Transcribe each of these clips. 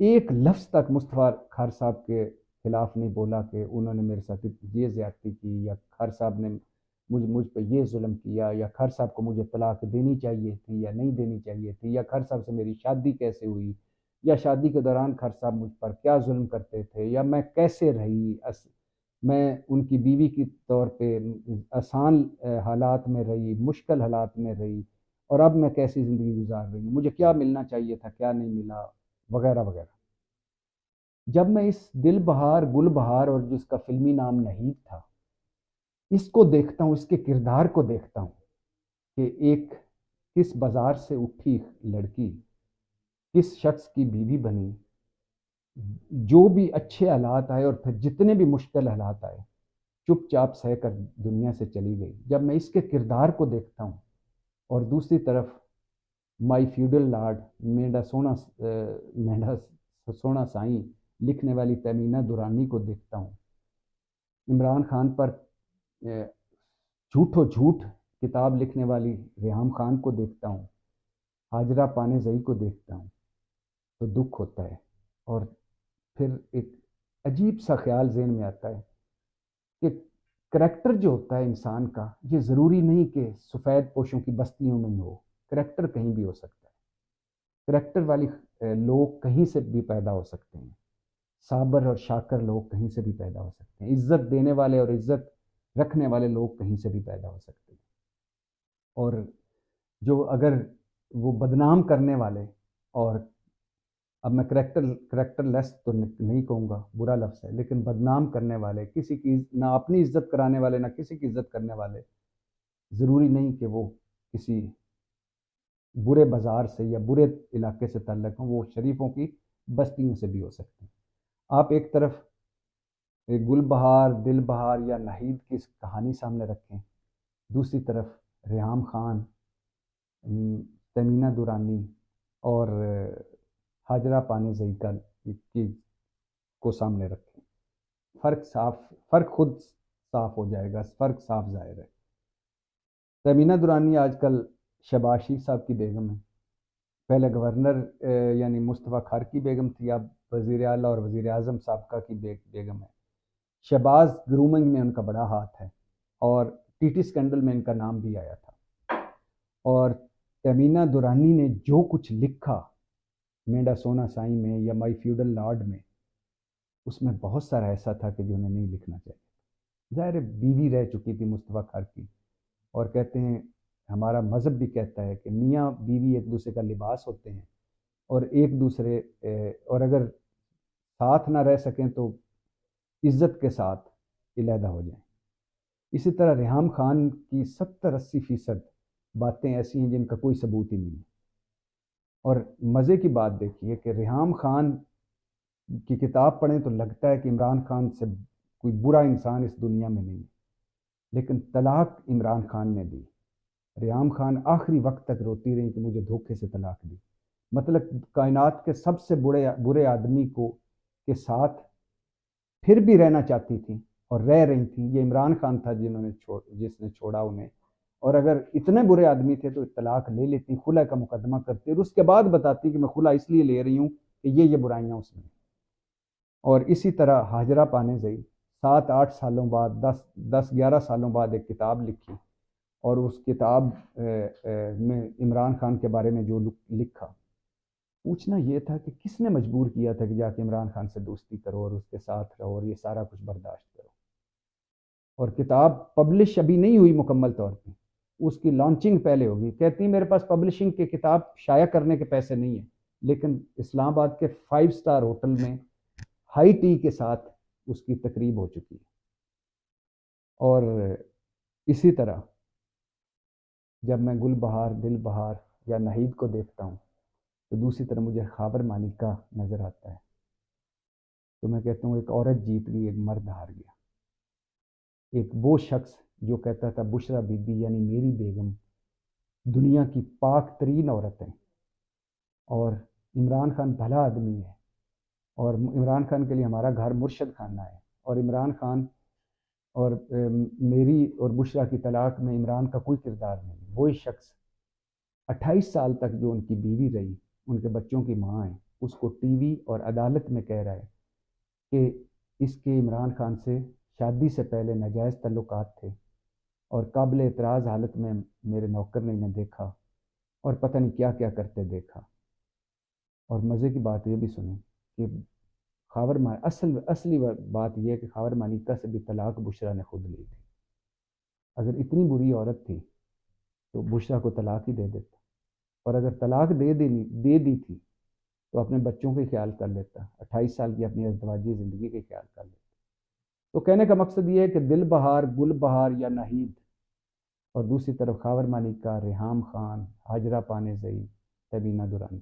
ایک لفظ تک مصطفیٰ خار صاحب کے خلاف نہیں بولا کہ انہوں نے میرے ساتھ یہ زیادتی کی، یا خار صاحب نے مجھ پہ یہ ظلم کیا، یا خار صاحب کو مجھے طلاق دینی چاہیے تھی یا نہیں دینی چاہیے تھی، یا خار صاحب سے میری شادی کیسے ہوئی، یا شادی کے دوران خار صاحب مجھ پر کیا ظلم کرتے تھے، یا میں کیسے رہی، میں ان کی بیوی کی طور پہ آسان حالات میں رہی، مشکل حالات میں رہی، اور اب میں کیسی زندگی گزار رہی ہوں، مجھے کیا ملنا چاہیے تھا کیا نہیں ملا، وغیرہ وغیرہ۔ جب میں اس دل بہار گل بہار، اور جس کا فلمی نام نہید تھا، اس کو دیکھتا ہوں، اس کے کردار کو دیکھتا ہوں کہ ایک کس بازار سے اٹھی لڑکی کس شخص کی بیوی بنی، جو بھی اچھے حالات آئے اور پھر جتنے بھی مشکل حالات آئے چپ چاپ سہ کر دنیا سے چلی گئی۔ جب میں اس کے کردار کو دیکھتا ہوں، اور دوسری طرف مائی فیوڈل لارڈ مینڈا سونا سائیں لکھنے والی تیمینہ دورانی کو دیکھتا ہوں، عمران خان پر جھوٹو جھوٹ کتاب لکھنے والی ریحام خان کو دیکھتا ہوں، ہاجرہ پانیزئی کو دیکھتا ہوں، تو دکھ ہوتا ہے۔ اور پھر ایک عجیب سا خیال ذہن میں آتا ہے کہ کریکٹر جو ہوتا ہے انسان کا، یہ ضروری نہیں کہ سفید پوشوں کی بستیوں میں ہی ہو، کریکٹر کہیں بھی ہو سکتا ہے، کریکٹر والی لوگ کہیں سے بھی پیدا ہو سکتے ہیں، صابر اور شاکر لوگ کہیں سے بھی پیدا ہو سکتے ہیں، عزت دینے والے اور عزت رکھنے والے لوگ کہیں سے بھی پیدا ہو سکتے ہیں، اور جو اگر وہ بدنام کرنے والے، اور اب میں کریکٹر لیس تو نہیں کہوں گا، برا لفظ ہے، لیکن بدنام کرنے والے، کسی کی نہ اپنی عزت کرانے والے نہ کسی کی عزت کرنے والے، ضروری نہیں کہ وہ کسی برے بازار سے یا برے علاقے سے تعلق ہوں، وہ شریفوں کی بستیوں سے بھی ہو سکتے ہیں۔ آپ ایک طرف گل بہار دل بہار یا نہید کی کہانی سامنے رکھیں، دوسری طرف ریحام خان، تیمینہ دورانی اور ہاجرہ پانیزئی کو سامنے رکھیں، فرق خود صاف ہو جائے گا، فرق صاف ظاہر ہے۔ تیمینہ دورانی آج کل شہباز شریف صاحب کی بیگم ہے، پہلے گورنر یعنی مصطفیٰ خار کی بیگم تھی، اب وزیر اعلیٰ اور وزیر اعظم سابقہ کی بیگم ہے۔ شہباز گرومنگ میں ان کا بڑا ہاتھ ہے، اور ٹی ٹی اسکینڈل میں ان کا نام بھی آیا تھا، اور تیمینہ دورانی نے جو کچھ لکھا مینڈا سونا سائیں میں یا مائی فیوڈل لارڈ میں، اس میں بہت سارا ایسا تھا کہ جو انہیں نہیں لکھنا چاہیے۔ ظاہر بیوی رہ چکی تھی مصطفیٰ خار کی، اور کہتے ہیں ہمارا مذہب بھی کہتا ہے کہ میاں بیوی ایک دوسرے کا لباس ہوتے ہیں، اور ایک دوسرے اور اگر ساتھ نہ رہ سکیں تو عزت کے ساتھ علیحدہ ہو جائیں۔ اسی طرح ریحام خان کی 70-80% باتیں ایسی ہیں جن کا کوئی ثبوت ہی نہیں ہے، اور مزے کی بات دیکھیے کہ ریحام خان کی کتاب پڑھیں تو لگتا ہے کہ عمران خان سے کوئی برا انسان اس دنیا میں نہیں ہے، لیکن طلاق عمران خان نے دی، ریحام خان آخری وقت تک روتی رہی کہ مجھے دھوکے سے طلاق دی، مطلب کائنات کے سب سے برے آدمی کے ساتھ پھر بھی رہنا چاہتی تھیں اور رہ رہی تھیں۔ یہ عمران خان تھا جس نے چھوڑا انہیں، اور اگر اتنے برے آدمی تھے تو طلاق لے لیتی، خلع کا مقدمہ کرتی، اور اس کے بعد بتاتی کہ میں خلع اس لیے لے رہی ہوں کہ یہ برائیاں اس میں۔ اور اسی طرح ہاجرہ پانیزئی 7-8 سالوں بعد 10-11 سالوں بعد ایک کتاب لکھی، اور اس کتاب میں عمران خان کے بارے میں جو لکھا، پوچھنا یہ تھا کہ کس نے مجبور کیا تھا کہ جا کے عمران خان سے دوستی کرو اور اس کے ساتھ رہو اور یہ سارا کچھ برداشت کرو۔ اور کتاب پبلش ابھی نہیں ہوئی مکمل طور پہ، اس کی لانچنگ پہلے ہوگی۔ کہتی ہیں میرے پاس پبلشنگ کے کتاب شائع کرنے کے پیسے نہیں ہیں، لیکن اسلام آباد کے 5 سٹار ہوٹل میں ہائی ٹی کے ساتھ اس کی تقریب ہو چکی ہے۔ اور اسی طرح جب میں گل بہار دل بہار یا نہید کو دیکھتا ہوں تو دوسری طرف مجھے خاور مالکہ نظر آتا ہے، تو میں کہتا ہوں ایک عورت جیت گئی، ایک مرد ہار گیا۔ ایک وہ شخص جو کہتا تھا بشرا بی بی یعنی میری بیگم دنیا کی پاک ترین عورت ہے، اور عمران خان بھلا آدمی ہے، اور عمران خان کے لیے ہمارا گھر مرشد خانہ ہے، اور عمران خان اور میری اور بشرا کی طلاق میں عمران کا کوئی کردار نہیں۔ وہی شخص 28 سال تک جو ان کی بیوی رہی، ان کے بچوں کی ماں ہے، اس کو ٹی وی اور عدالت میں کہہ رہا ہے کہ اس کے عمران خان سے شادی سے پہلے ناجائز تعلقات تھے اور قابل اعتراض حالت میں میرے نوکر نے انہیں دیکھا اور پتہ نہیں کیا کیا کرتے دیکھا. اور مزے کی بات یہ بھی سنیں کہ اصلی بات یہ ہے کہ خاور مانیکا سے بھی طلاق بشرا نے خود لی تھی. اگر اتنی بری عورت تھی تو بشرا کو طلاق ہی دے دیتا، اور اگر طلاق دے دی تھی تو اپنے بچوں کے خیال کر لیتا، 28 سال کی اپنی ازدواجی زندگی کے خیال کر لیتا. تو کہنے کا مقصد یہ ہے کہ دل بہار، گل بہار یا نہید، اور دوسری طرف خاور مانیکا، ریحام خان، ہاجرہ پانیزئی، تبینہ دورانی.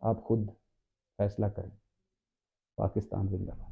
آپ خود فیصلہ کریں. پاکستان زندہ باد.